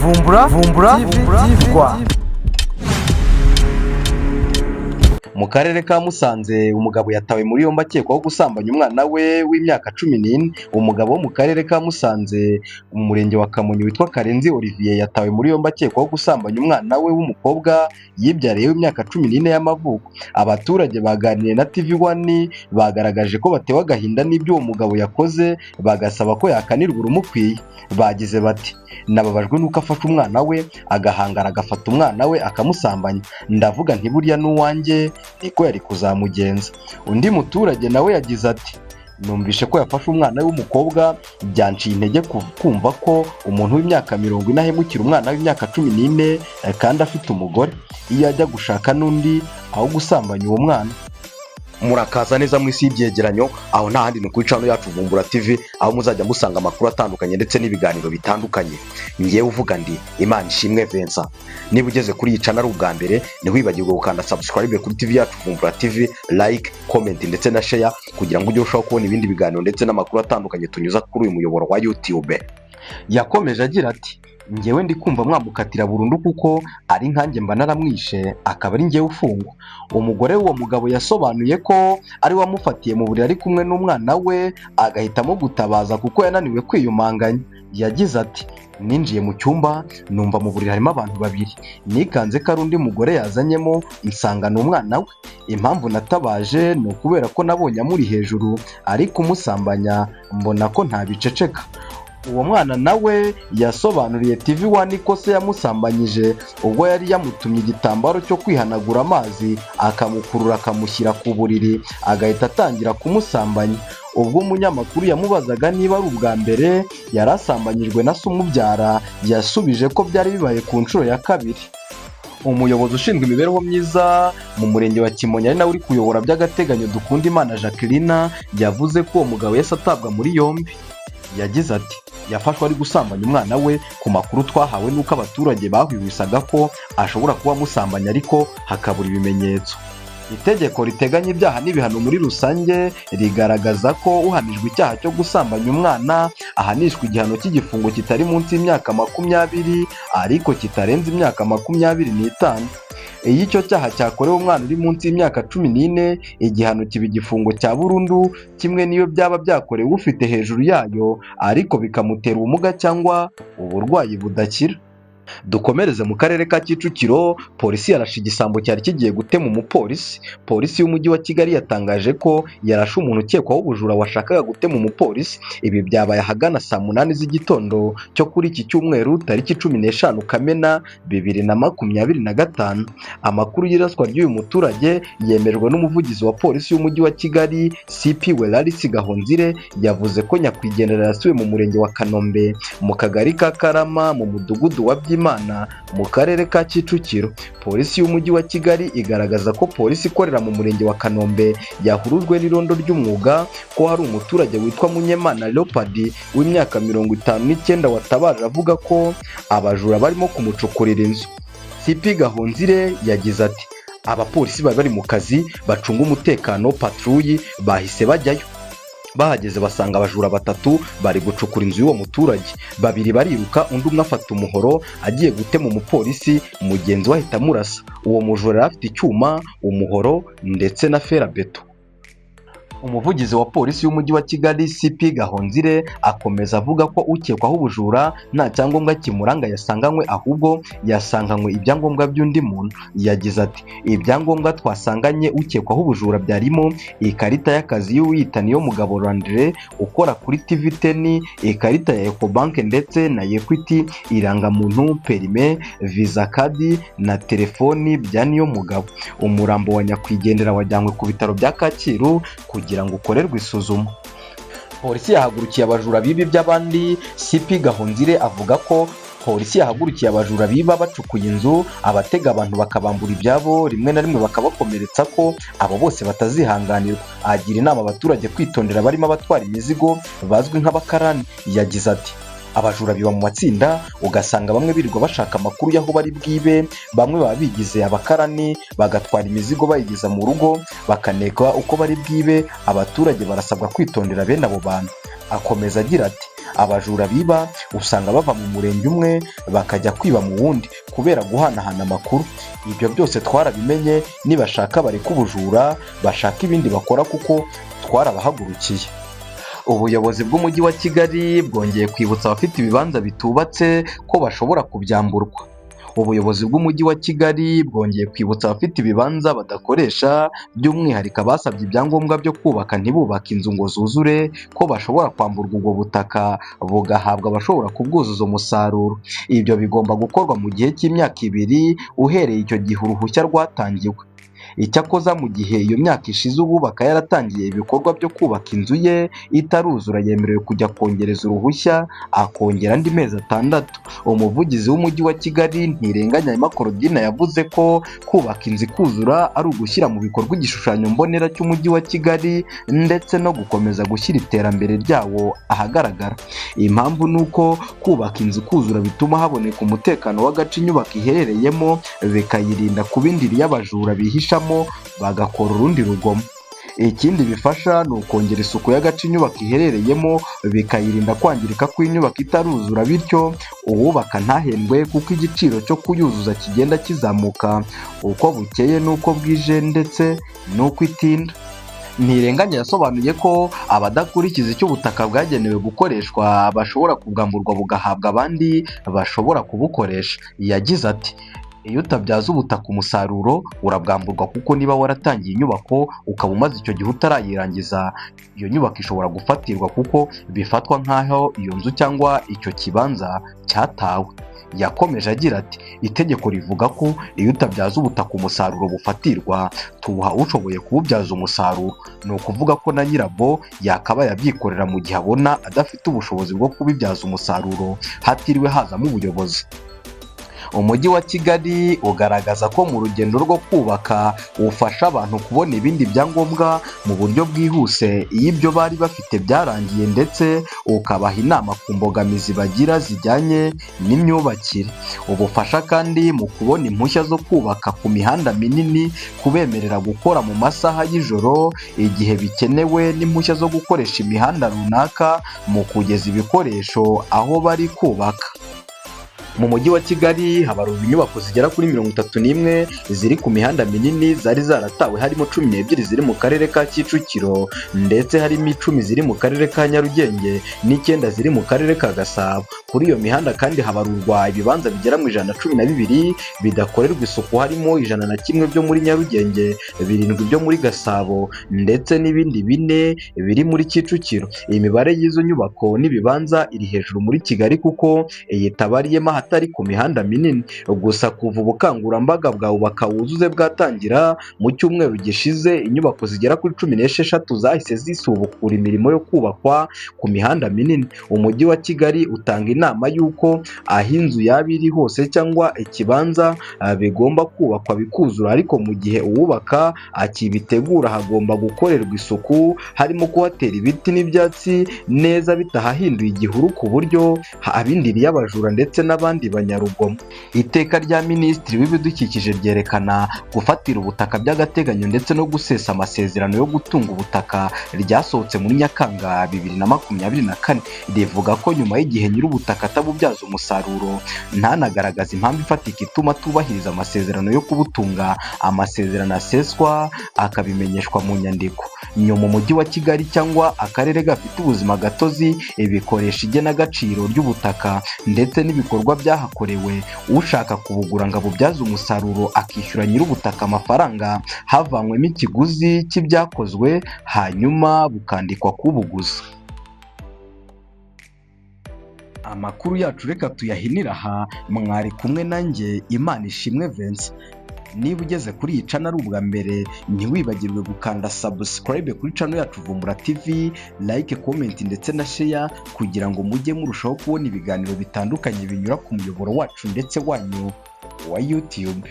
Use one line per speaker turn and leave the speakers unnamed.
Vumbura TV Rwanda.
Mu karere ka Musanze umugabo yatawe muri yombi akekwaho gusambanya umwana we w'imyaka 14. Umugabo wo mu karere ka Musanze mu murenge wa Kamonyi witwa Karenzi Olivier yatawe muri yombi akekwaho gusambanya umwana we w'umukobwa yibyariye w'imyaka 14 y'amavuko. Abaturage baganiriye na TV1 bagaragaje ko batewe agahinda n'ibyo uwo mugabo yakoze, bagasaba ko yakanirwa urumukwiye. Bagize bati nababajwe nuko afashe umwana we agahangara agafata umwana we akamusambanya, ndavuga nti burya n'uwanjye niko yari kuzamugenza. Undi muturage nawe yagize ati numvishe ko yafashe umwana we w'umukobwa, byanciye intege kumva ko umuntu w'imyaka 40 ahemukira umwana w'imyaka 14 kandi afite umugore, iyo ajya gushaka n'undi aho gusambanya uwo mwana. Murakaza neza mu isi y'ibyegeranyo, aho nta handi ni kuri channel yacu Vumbura TV, aho muzajya musanga amakuru atandukanye ndetse n'ibiganiro bitandukanye. Ngiye uvuga ndi Imana ishimwe Vincent. Niba ugeze kuri iyi channel ubwa mbere, ntiwibagirwe gukanda subscribe kuri TV yacu Vumbura TV, like, comment ndetse na share kugira ngo ujye urushaho kubona ibindi biganiro ndetse n'amakuru atandukanye tunyuza kuri uyu muyoboro wa YouTube. Yakomeje agira ati ngewe ndi kumva mwamukatira burundu kuko ari nkanjye mba naramwishe akaba ari ngewe ufungwa. Umugore w'uwo mugabo yasobanuye ko ari wamufatiye mu buriri ari kumwe n'umwana we agahitamo gutabaza kuko yananiwe kwiyumanganya. Yagize ati ninjiye mu cyumba numva mu buriri harimo abantu babiri, nikanze ko ari undi mugore yazanyemo nsanga n'umwana we. Impamvu natabaje ni ukubera ko nabonye amuri hejuru ari kumusambanya, mbona ko ntabiceceka. Uwo mwana nawe yasobanuriye TV1 ko se yamusambanyije ubwo yari yamutumye igitambaro cyo kwihanagura amazi akamukurura akamushyira ku buriri agahita atangira kumusambanya. Ubwo umunyamakuru yamubazaga niba ari ubwa mbere yarasambanyijwe na se umubyara, yasubije ko byari bibaye ku nshuro ya kabiri. Umuyobozi ushinzwe imibereho myiza mu murenge wa Kimonyi ari nawe uri kuyobora by'agateganyo Dukundimana Jacqueline yavuze ko uwo mugabo yese atabwa muri yombi. Yagize ati yafashwe ari gusambanya umwana we, ku makuru twahawe nuko abaturage bahwiwisaga ko ashobora kuba amusambanya ariko hakabura ibimenyetso. Itegeko riteganya ibyaha n'ibihano muri rusange rigaragaza ko uhamijwe icyaha cyo gusambanya umwana ahanishwa igihano cy'igifungo kitari munsi y'imyaka 20 ariko kitarenze imyaka 25. Iyo icyo cyaha cyakorewe umwana uri munsi y'imyaka 14, igihano kiba igifungo cya burundu, kimwe niyo byaba byakorewe ufite hejuru yayo ariko bikamutera ubumuga cyangwa uburwayi budakira. Dukomereze mu karere ka Kicukiro, polisi yarashe igisambo cyari kigiye gutema umupolisi. Polisi y'umujyi wa Kigali yatangaje ko yarashe umuntu ukekwaho ubujura washakaga gutema umupolisi. Ibi byabaye ahagana saa 8 z'igitondo cyo kuri iki cyumweru tariki 15 Kamena 2025. Amakuru y'iraswa ry'uyu muturage yemejwe n'umuvugizi wa polisi y'umujyi wa Kigali CP Welarisi Gahonzire, yavuze ko nyakwigendera yasubiye mu murenge wa Kanombe mu kagari ka Karama mu mudugudu wa Imana mu karere ka Kicukiro. Polisi y'umujyi wa Kigali igaragaza ko polisi ikorera mu murenge wa Kanombe yahurujwe n'irondo ry'umwuga ko hari umuturage witwa Munyemana Leopard w'imyaka 59 watabaje avuga ko abajura barimo kumucukurira inzu. CP Gahonzire yagize ati abapolisi bari mu kazi bacunga umutekano patrouille bahise bajyayo. Bahageze basanga abajura 3 bari gucukura inzu y'uwo muturage, 2 bariruka undi umwe afata umuhoro agiye gutema umupolisi, mugenzi we ahita amurasa. Uwo mujura afite icyuma, umuhoro ndetse na ferabeto. Umuvugizi wa polisi y'umujyi wa Kigali CP Gahonzire akomeza avuga ko ukekwaho ubujura nta cyangombwa kimuranga yasanganywe, ahubwo yasanganywe ibyangombwa by'undi muntu. Yagize ati ibyangombwa twasanganye ukekwaho ubujura byarimo ikarita y'akazi y'uwita niyo mugabo Landre ukora kuri TV10, ikarita ya Ecobank ndetse na Equity, irangamuntu, perime, visa card na telefoni bya niyo mugabo. Umurambo wa nyakwigendera wajyanywe ku bitaro bya Kacyiru kugira ngo ukorerwe isuzuma. Polisi yahagurukiye abajura bibi by'abandi. CP Gahonzire avuga ko polisi yahagurukiye abajura biba bacukuye inzu, abatega abantu bakabambura ibyabo, rimwe na rimwe bakabakomeretsa ko abo bose batazihanganirwa. Agira inama abaturage kwitondera barimo abatwara imizigo bazwi nk'abakarani. Yagize ati abajura biba mu matsinda, ugasanga bamwe birirwa bashaka amakuru y'aho bari bwibe, bamwe baba bigize abakarani bagatwara imizigo bayigeza mu rugo bakaneka uko bari bwibe. Abaturage barasabwa kwitondera bene abo bantu. Akomeza agira ati Abajura biba usanga bava mu murenge umwe bakajya kwiba mu wundi kubera guhanahana amakuru. Ibyo byose twarabimenye, nibashaka bareka ubujura bashaka ibindi bakora kuko twarabahagurukiye. Ubuyobozi bw'umujyi wa Kigali bwongeye kwibutsa abafite ibibanza bitubatse ko bashobora kubyamburwa. Ubuyobozi bw'umujyi wa Kigali bwongeye kwibutsa abafite ibibanza badakoresha, by'umwihariko abasabye ibyangombwa byo kubaka ntibubake inzu ngo zuzure, ko bashobora kwamburwa ubwo butaka bugahabwa abashobora kubwuzuza umusaruro. Ibyo bigomba gukorwa mu gihe cy'imyaka 2 uhereye icyo gihe uruhushya rwatangiwe. Icyakoza mu gihe iyo myaka ishize uwubaka yaratangiye ibikorwa byo kubaka inzu ye itaruzura, yemerewe kujya kongereza uruhushya akongera andi mezi 6. Umuvugizi w'umujyi wa Kigali Ntirenganya Emma Claudine yavuze ko kubaka inzu ikuzura ari ugushyira mu bikorwa igishushanyo mbonera cy'umujyi wa Kigali ndetse no gukomeza gushyira iterambere ryawo ahagaragara. Impamvu ni uko kubaka inzu ikuzura bituma haboneka umutekano w'agace inyubako iherereyemo, bikayirinda kuba indiri y'abajura bihishamo bagakora urundi rugomo. Ikindi bifasha ni ukongera isuku y'agace inyubako iherereyemo, bikayirinda kwangirika kw'inyubako itaruzura, bityo uwubaka ntahendwe kuko igiciro cyo kuyuzuza kigenda kizamuka uko bukeye n'uko bwije ndetse n'uko itinda. Ntirenganya yasobanuye ko abadakurikiza icyo ubutaka bwagenewe gukoreshwa bashobora kubwamburwa bugahabwa abandi bashobora kubukoresha. Yagize ati iyo utabyaza ubutaka umusaruro urabwamburwa, kuko niba waratangiye inyubako ukaba umaze icyo gihe utarayirangiza, iyo nyubako ishobora gufatirwa kuko bifatwa nk'aho iyo nzu cyangwa icyo kibanza cyatawe. Yakomeje agira ati itegeko rivuga ko iyo utabyaza ubutaka umusaruro bufatirwa, tubuha ushoboye kuwubyaza umusaruro. Ni ukuvuga ko na nyirabwo yakabaye abyikorera mu gihe abona adafite ubushobozi bwo kubibyaza umusaruro hatiriwe hazamo ubuyobozi. Umujyi wa Kigali ugaragaza ko mu rugendo rwo kubaka ufasha abantu kubona ibindi byangombwa mu buryo bwihuse iyo ibyo bari bafite byarangiye, ndetse ukabaha inama ku mbogamizi bagira zijyanye n'imyubakire. Ubufasha kandi mu kubona impushya zo kubaka ku mihanda minini, kubemerera gukora mu masaha y'ijoro igihe bikenewe, n'impushya zo gukoresha imihanda runaka mu kugeza ibikoresho aho bari kubaka. Mu mujyi wa Kigali habarurwa inyubako zigera kuri 31 ziri ku mihanda minini zari zaratawe, harimo 12 ziri mu karere ka Kicukiro, ndetse harimo 10 ziri mu karere ka Nyarugenge n'9 ziri mu karere ka Gasabo. Kuri iyo mihanda kandi habarurwa ibibanza bigera mu 112 bidakorerwa isuku, harimo 101 byo muri Nyarugenge, 7 byo muri Gasabo, ndetse n'ibindi 4 biri muri Kicukiro. Iyi mibare y'izo nyubako n'ibibanza iri hejuru muri Kigali kuko yitabariyemo atari ku mihanda minini. Gusa kuva ubukangurambaga bwawe bakawuzuze bwatangira mu cyumweru gishize, inyubako zigera kuri 16 zahise zisubukura imirimo yo kubakwa ku mihanda minini. Umujyi wa Kigali utanga inama y'uko aho inzu yaba iri hose cyangwa ikibanza bigomba kubakwa bikuzura, ariko mu gihe uwubaka akibitegura hagomba gukorerwa isuku, harimo kuhatera ibiti n'ibyatsi neza bitahahinduye igihuru ku buryo abindiriye abajura ndetse n'abandi banyarugomo. Iteka rya Minisitiri w'Ibidukikije ryerekana gufatira ubutaka by'agateganyo ndetse no gusesa amasezerano yo gutunga ubutaka ryasohotse muri Nyakanga 2024, rivuga ko nyuma y'igihe nyir'ubutaka atabubyaza umusaruro ntanagaragaza impamvu ifatika ituma atubahiriza amasezerano yo kubutunga, amasezerano aseswa akabimenyeshwa mu nyandiko. Nyuma umujyi wa Kigali cyangwa akarere gafite ubuzima gatozi bikoresha igenagaciro ry'ubutaka ndetse n'ibikorwa byahakorewe, ushaka kubugura ngo abubyaze umusaruro akishyura nyir'ubutaka amafaranga havanywemo ikiguzi cy'ibyakozwe, hanyuma bukandikwa kubuguza. Amakuru yacu reka tuyahinira aha, mwari kumwe nanjye Imanishimwe Vincent. Niba ugeze kuri iyi channel ari ubwa mbere, ntiwibagirwe gukanda subscribe kuri channel yacu Vumbura TV, like, comment ndetse na share kugira ngo mujye murushaho kubona ibiganiro bitandukanye binyura ku muyoboro wacu ndetse wanyu wa YouTube.